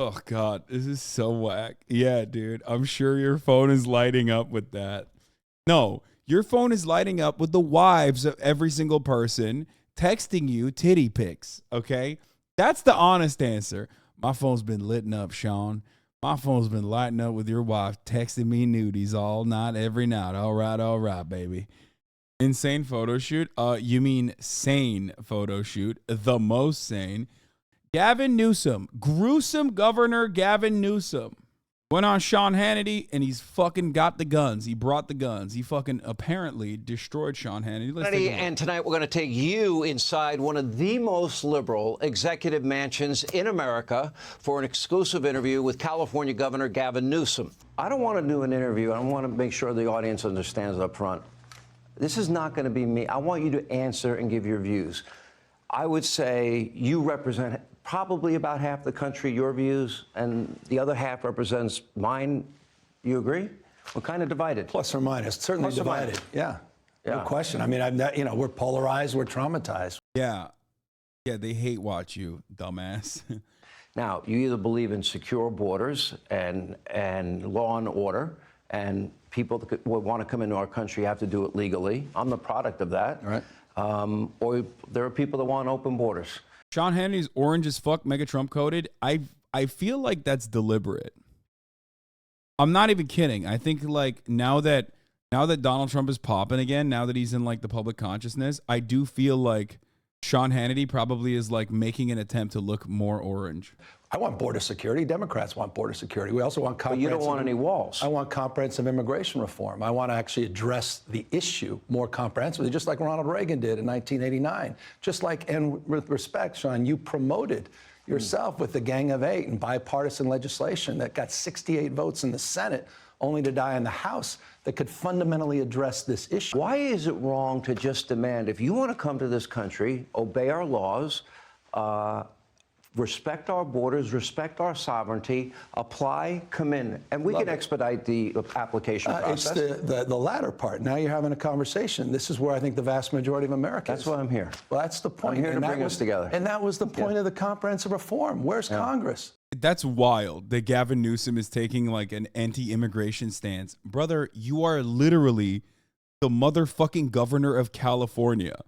Oh, God, this is so whack. Yeah, dude, I'm sure your phone is lighting up with that. No, your phone is lighting up with the wives of every single person texting you titty pics, okay? That's the honest answer. My phone's been lit up, Sean. My phone's been lighting up with your wife texting me nudies all night, every night. All right, baby. Insane photo shoot? You mean sane photo shoot? The most sane. Gavin Newsom, gruesome Governor Gavin Newsom, went on Sean Hannity and he's fucking got the guns. He brought the guns. He fucking apparently destroyed Sean Hannity. Hannity, and tonight we're going to take you inside one of the most liberal executive mansions in America for an exclusive interview with California Governor Gavin Newsom. I don't want to do an interview. I want to make sure the audience understands up front. This is not going to be me. I want you to answer and give your views. I would say you represent probably about half the country, your views, and the other half represents mine. You agree? We're kind of divided. Plus or minus, certainly divided. Yeah, no question. I mean, we're polarized, we're traumatized. Yeah, they hate watch you, dumbass. Now, you either believe in secure borders and law and order, and people that want to come into our country have to do it legally. I'm the product of that. Right. Or there are people that want open borders. Sean Hannity's orange as fuck, mega Trump coded. I feel like that's deliberate. I'm not even kidding. I think like now that Donald Trump is popping again, now that he's in like the public consciousness, I do feel like Sean Hannity probably is like making an attempt to look more orange. I want border security. Democrats want border security. We also want comprehensive. But you don't want any walls. I want comprehensive immigration reform. I want to actually address the issue more comprehensively, just like Ronald Reagan did in 1989. Just like, and with respect, Sean, you promoted yourself with the Gang of Eight and bipartisan legislation that got 68 votes in the Senate, only to die in the House, that could fundamentally address this issue. Why is it wrong to just demand, if you want to come to this country, obey our laws, respect our borders, respect our sovereignty, apply, come in, and we can expedite the application process? It's the latter part. Now you're having a conversation. This is where I think the vast majority of Americans. That's why I'm here. Well, that's the point. I'm here to bring us together. And that was the point of the comprehensive reform. Where's Congress? That's wild that Gavin Newsom is taking like an anti-immigration stance. Brother, you are literally the motherfucking governor of California.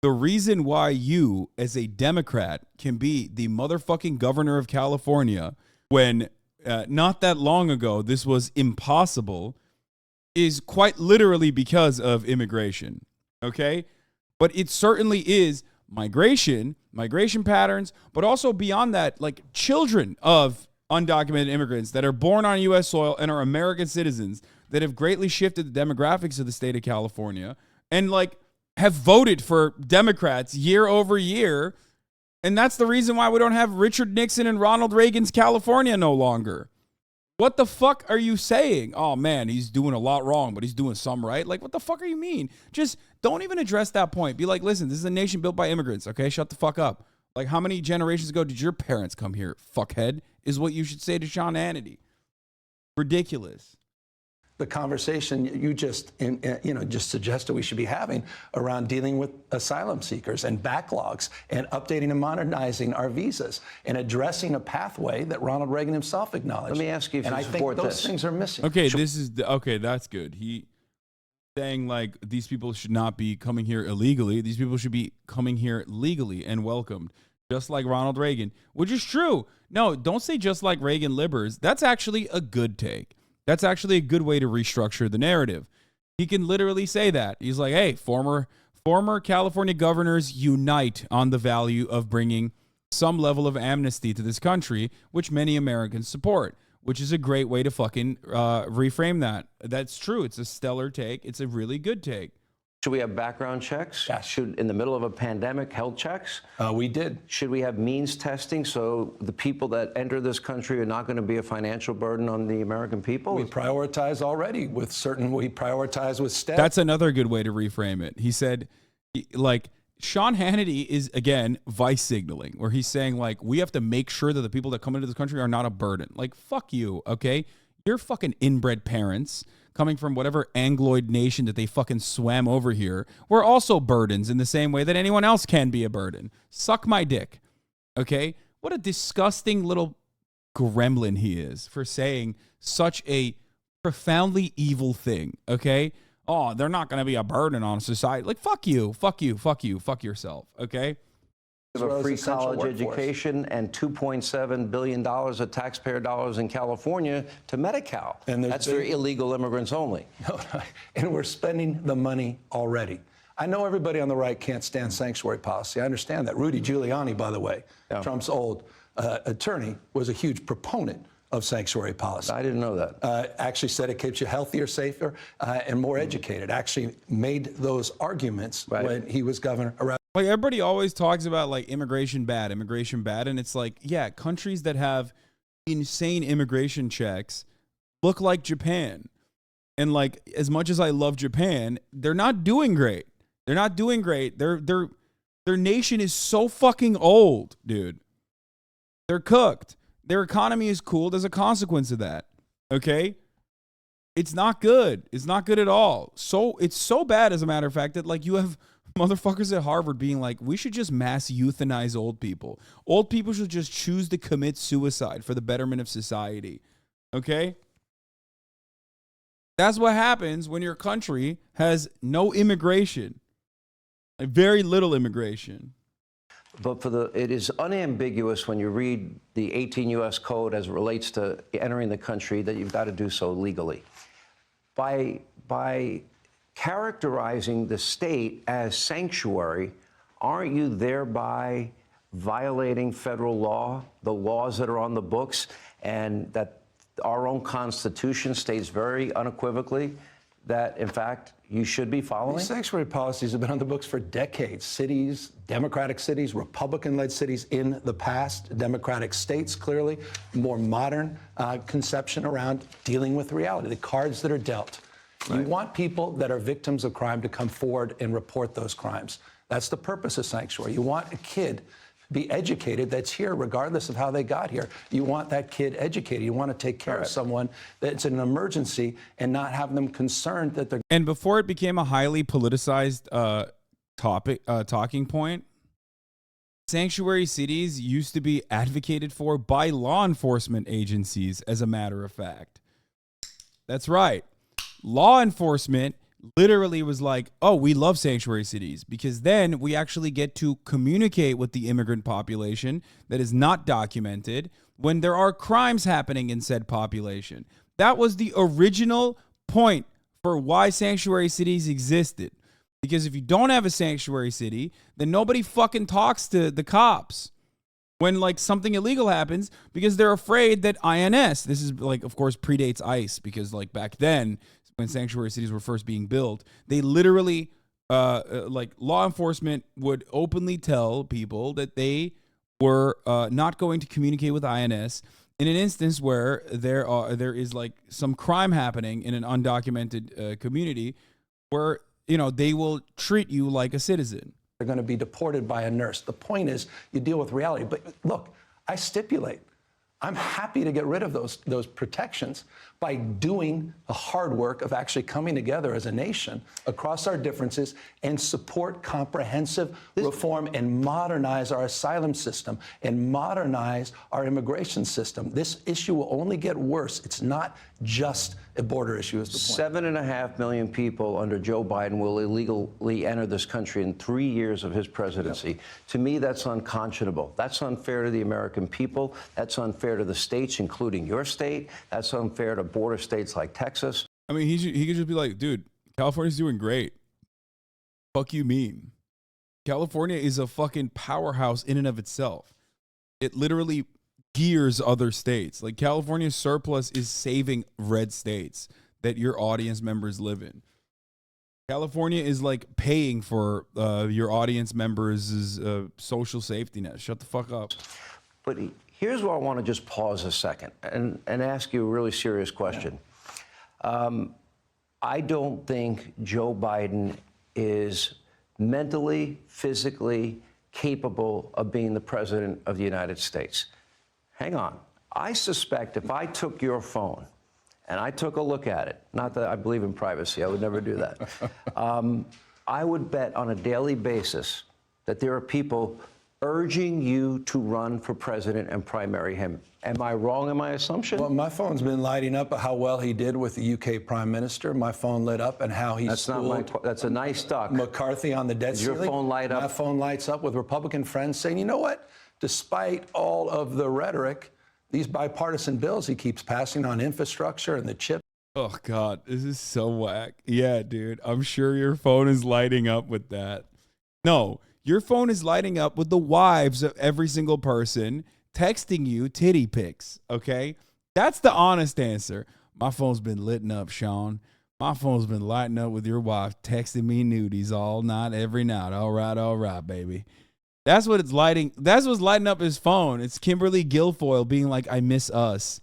The reason why you, as a Democrat, can be the motherfucking governor of California when not that long ago this was impossible is quite literally because of immigration, okay? But it certainly is migration patterns, but also beyond that, like children of undocumented immigrants that are born on U.S. soil and are American citizens that have greatly shifted the demographics of the state of California and like have voted for Democrats year over year. And that's the reason why we don't have Richard Nixon and Ronald Reagan's California no longer. What the fuck are you saying? Oh man, he's doing a lot wrong, but he's doing some right. Like, what the fuck are you mean? Just don't even address that point. Be like, listen, this is a nation built by immigrants, okay? Shut the fuck up. Like, how many generations ago did your parents come here, fuckhead, is what you should say to Sean Hannity. Ridiculous. The conversation you just suggested we should be having around dealing with asylum seekers and backlogs and updating and modernizing our visas and addressing a pathway that Ronald Reagan himself acknowledged. Let me ask you if you support this. this. Those things are missing. Okay, okay, that's good. He saying like these people should not be coming here illegally. These people should be coming here legally and welcomed, just like Ronald Reagan, which is true. No, don't say just like Reagan libbers. That's actually a good take. That's actually a good way to restructure the narrative. He can literally say that. He's like, hey, former California governors unite on the value of bringing some level of amnesty to this country, which many Americans support, which is a great way to fucking reframe that. That's true. It's a stellar take. It's a really good take. Should we have background checks? Yeah. Should, in the middle of a pandemic, health checks? We did. Should we have means testing so the people that enter this country are not going to be a financial burden on the American people? We prioritize already we prioritize with staff. That's another good way to reframe it. He said, like, Sean Hannity is, again, vice signaling, where he's saying, like, we have to make sure that the people that come into this country are not a burden. Like, fuck you, okay? Your fucking inbred parents coming from whatever Angloid nation that they fucking swam over here were also burdens in the same way that anyone else can be a burden. Suck my dick, okay? What a disgusting little gremlin he is for saying such a profoundly evil thing, okay? Oh, they're not going to be a burden on society. Like, fuck you, fuck you, fuck you, fuck yourself, okay? A free college education and $2.7 billion of taxpayer dollars in California to Medi-Cal. And that's for illegal immigrants only. And we're spending the money already. I know everybody on the right can't stand sanctuary policy. I understand that. Rudy Giuliani, by the way, Trump's old attorney, was a huge proponent of sanctuary policy. I didn't know that. Actually said it keeps you healthier, safer, and more educated. Actually made those arguments when he was governor. Like, everybody always talks about like immigration bad, and it's like, yeah, countries that have insane immigration checks look like Japan. And like, as much as I love Japan, they're not doing great. They're not doing great. Their nation is so fucking old, dude. They're cooked. Their economy is cooled as a consequence of that. Okay? It's not good. It's not good at all. So it's so bad, as a matter of fact, that like you have motherfuckers at Harvard being like, we should just mass euthanize old people. Old people should just choose to commit suicide for the betterment of society. Okay? That's what happens when your country has no immigration. Like, very little immigration. But it is unambiguous when you read the 18 U.S. Code as it relates to entering the country that you've got to do so legally. By characterizing the state as sanctuary, aren't you thereby violating federal law, the laws that are on the books, and that our own Constitution states very unequivocally that, in fact, you should be following? These sanctuary policies have been on the books for decades. Cities, Democratic cities, Republican-led cities in the past, Democratic states, clearly, more modern conception around dealing with reality, the cards that are dealt. Right. You want people that are victims of crime to come forward and report those crimes. That's the purpose of sanctuary. You want a kid to be educated that's here, regardless of how they got here. You want that kid educated. You want to take care of someone that's in an emergency and not have them concerned that they're... And before it became a highly politicized talking point, sanctuary cities used to be advocated for by law enforcement agencies, as a matter of fact. That's right. Law enforcement literally was like, oh, we love sanctuary cities because then we actually get to communicate with the immigrant population that is not documented when there are crimes happening in said population. That was the original point for why sanctuary cities existed. Because if you don't have a sanctuary city, then nobody fucking talks to the cops when like something illegal happens, because they're afraid that INS, this is like, of course, predates ICE, because like back then when sanctuary cities were first being built, they literally like law enforcement would openly tell people that they were not going to communicate with INS in an instance where there is like some crime happening in an undocumented community where, you know, they will treat you like a citizen. They're going to be deported by a nurse. The point is you deal with reality. But look, I stipulate, I'm happy to get rid of those protections by doing the hard work of actually coming together as a nation across our differences and support comprehensive reform and modernize our asylum system and modernize our immigration system. This issue will only get worse. It's not just a border issue, is the point. 7.5 million people under Joe Biden will illegally enter this country in 3 years of his presidency. Yep. To me, that's unconscionable. That's unfair to the American people. That's unfair to the states, including your state. That's unfair to border states like Texas. I mean, he could just be like, dude, California's doing great. Fuck you mean? California is a fucking powerhouse in and of itself. It literally gears other states. Like, California's surplus is saving red states that your audience members live in. California is like paying for your audience members' social safety net. Shut the fuck up. But here's where I want to just pause a second and ask you a really serious question. I don't think Joe Biden is mentally, physically capable of being the president of the United States. Hang on. I suspect if I took your phone and I took a look at it, not that I believe in privacy, I would never do that. I would bet on a daily basis that there are people urging you to run for president and primary him. Am I wrong in my assumption? Well, my phone's been lighting up how well he did with the UK Prime Minister. My phone lit up and how he That's a nice duck. McCarthy on the debt Does your ceiling. phone light up? My phone lights up with Republican friends saying, you know what? Despite all of the rhetoric, these bipartisan bills he keeps passing on infrastructure and the chip. Oh, God, this is so whack. Yeah, dude, I'm sure your phone is lighting up with that. No, your phone is lighting up with the wives of every single person texting you titty pics, okay? That's the honest answer. My phone's been lit up, Sean. My phone's been lighting up with your wife texting me nudies all night, every night. All right, baby. That's what it's lighting. That's what's lighting up his phone. It's Kimberly Guilfoyle being like, I miss us.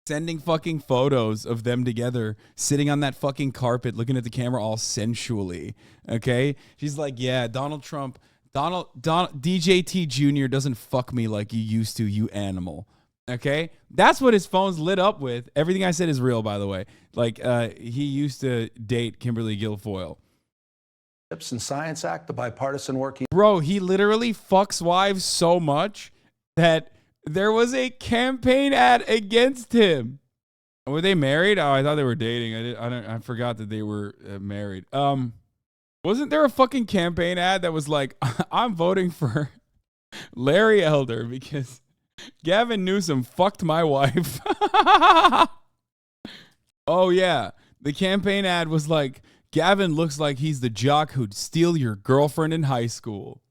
Sending fucking photos of them together, sitting on that fucking carpet, looking at the camera all sensually. Okay? She's like, yeah, Donald Trump, DJT Jr. doesn't fuck me like you used to, you animal. Okay? That's what his phone's lit up with. Everything I said is real, by the way. Like, he used to date Kimberly Guilfoyle. Chips and Science Act, the bipartisan work. Bro, he literally fucks wives so much that there was a campaign ad against him. Were they married? Oh, I thought they were dating. I forgot that they were married. Wasn't there a fucking campaign ad that was like, I'm voting for Larry Elder because Gavin Newsom fucked my wife? Oh, yeah. The campaign ad was like, Gavin looks like he's the jock who'd steal your girlfriend in high school.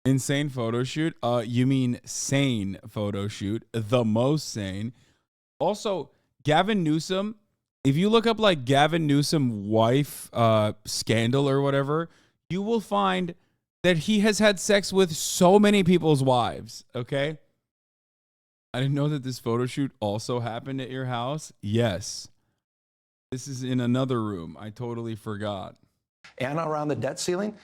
Insane photo shoot? You mean sane photo shoot? The most sane. Also, Gavin Newsom, if you look up like Gavin Newsom wife scandal or whatever, you will find that he has had sex with so many people's wives, okay? I didn't know that this photo shoot also happened at your house. Yes. This is in another room. I totally forgot. And around the debt ceiling,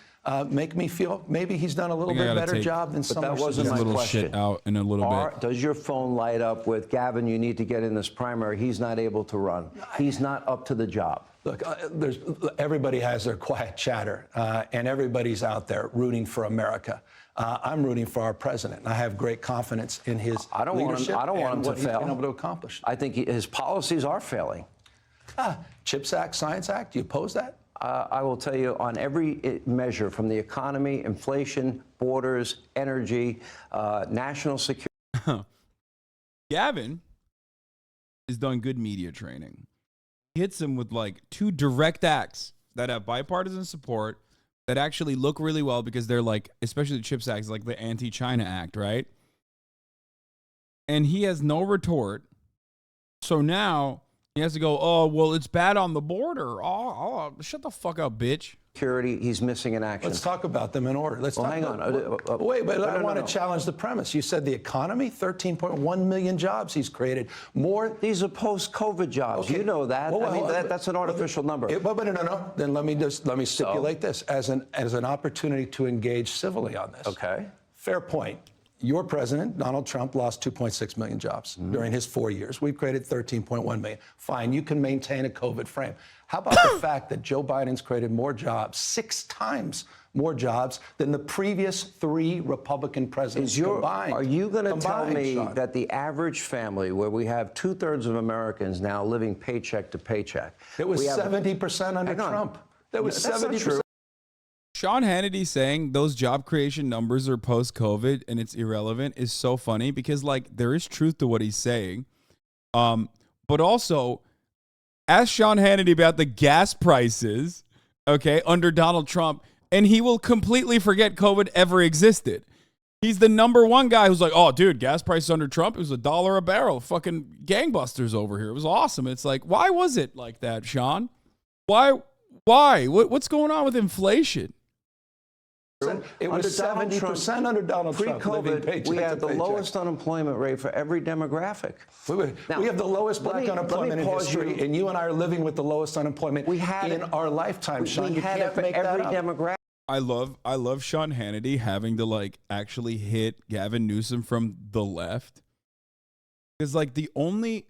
make me feel maybe he's done a little bit better job than some. But that wasn't my question. Shit out in a little bit. Does your phone light up with Gavin? You need to get in this primary. He's not able to run. He's not up to the job. Look, everybody has their quiet chatter, and everybody's out there rooting for America. I'm rooting for our president. I have great confidence in his leadership. I don't want him to fail. Been able to accomplish. I think his policies are failing. CHIPS Act, Science Act. Do you oppose that? I will tell you on every measure, from the economy, inflation, borders, energy, national security. Gavin has done good media training. He hits him with like 2 direct acts that have bipartisan support that actually look really well because they're like, especially the CHIPS Act, like the Anti-China Act, right? And he has no retort. So now he has to go, oh, well, it's bad on the border. Oh, shut the fuck up, bitch. Security, he's missing in action. Let's talk about them in order. Let's talk hang on. Wait, but I want to challenge the premise. You said the economy, 13.1 million jobs he's created. More. These are post-COVID jobs. Okay. You know that. That's an artificial number. No. Then let me stipulate this as an opportunity to engage civilly on this. Okay. Fair point. Your president, Donald Trump, lost 2.6 million jobs during his 4 years. We've created 13.1 million. Fine, you can maintain a COVID frame. How about the fact that Joe Biden's created more jobs, 6 times more jobs than the previous 3 Republican presidents combined? Are you going to tell me Sean, that the average family, where we have 2/3 of Americans now living paycheck to paycheck, it was 70% under Trump? That was 70%. Sean Hannity saying those job creation numbers are post-COVID and it's irrelevant is so funny because, like, there is truth to what he's saying. But also, ask Sean Hannity about the gas prices, okay, under Donald Trump, and he will completely forget COVID ever existed. He's the number one guy who's like, oh, dude, gas prices under Trump, it was $1 a barrel. Fucking gangbusters over here. It was awesome. It's like, why was it like that, Sean? Why? What's going on with inflation? It was 70% under Donald Trump. Pre-COVID, we had the lowest unemployment rate for every demographic. We have the lowest black unemployment in history, and you and I are living with the lowest unemployment in our lifetime, Sean. You can't make that up. Demographic. I love Sean Hannity having to like actually hit Gavin Newsom from the left. Because like the only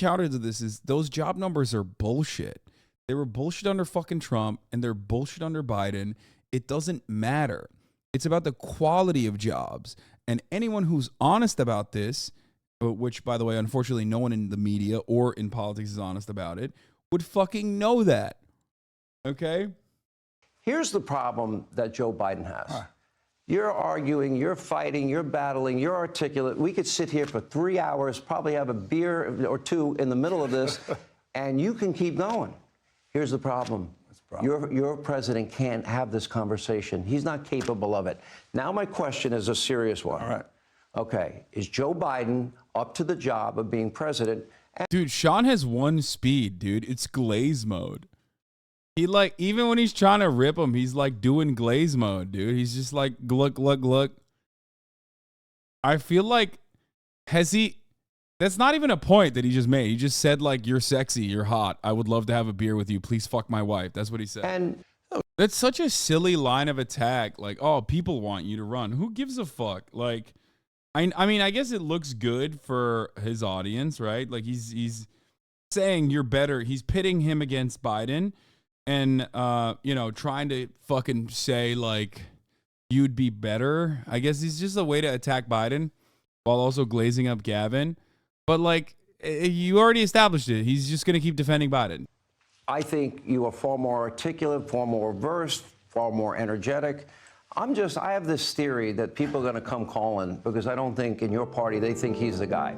counter to this is those job numbers are bullshit. They were bullshit under fucking Trump, and they're bullshit under Biden. It doesn't matter. It's about the quality of jobs. And anyone who's honest about this, which, by the way, unfortunately, no one in the media or in politics is honest about it, would fucking know that. Okay? Here's the problem that Joe Biden has. You're arguing, you're fighting, you're battling, you're articulate. We could sit here for 3 hours, probably have a beer or two in the middle of this, and you can keep going. Here's the problem. Your president can't have this conversation. He's not capable of it. Now my question is a serious one. All right. Okay, is Joe Biden up to the job of being president? Dude, Sean has one speed, dude. It's glaze mode. He like, even when he's trying to rip him, he's like doing glaze mode, dude. He's just like, look. I feel like, that's not even a point that he just made. He just said like, you're sexy, you're hot. I would love to have a beer with you. Please fuck my wife. That's what he said. And that's such a silly line of attack. Like, oh, people want you to run. Who gives a fuck? Like, I mean, I guess it looks good for his audience, right? Like he's saying you're better. He's pitting him against Biden and, trying to fucking say like you'd be better. I guess it's just a way to attack Biden while also glazing up Gavin. But like you already established it. He's just going to keep defending Biden. I think you are far more articulate, far more versed, far more energetic. I have this theory that people are going to come calling because I don't think in your party they think he's the guy.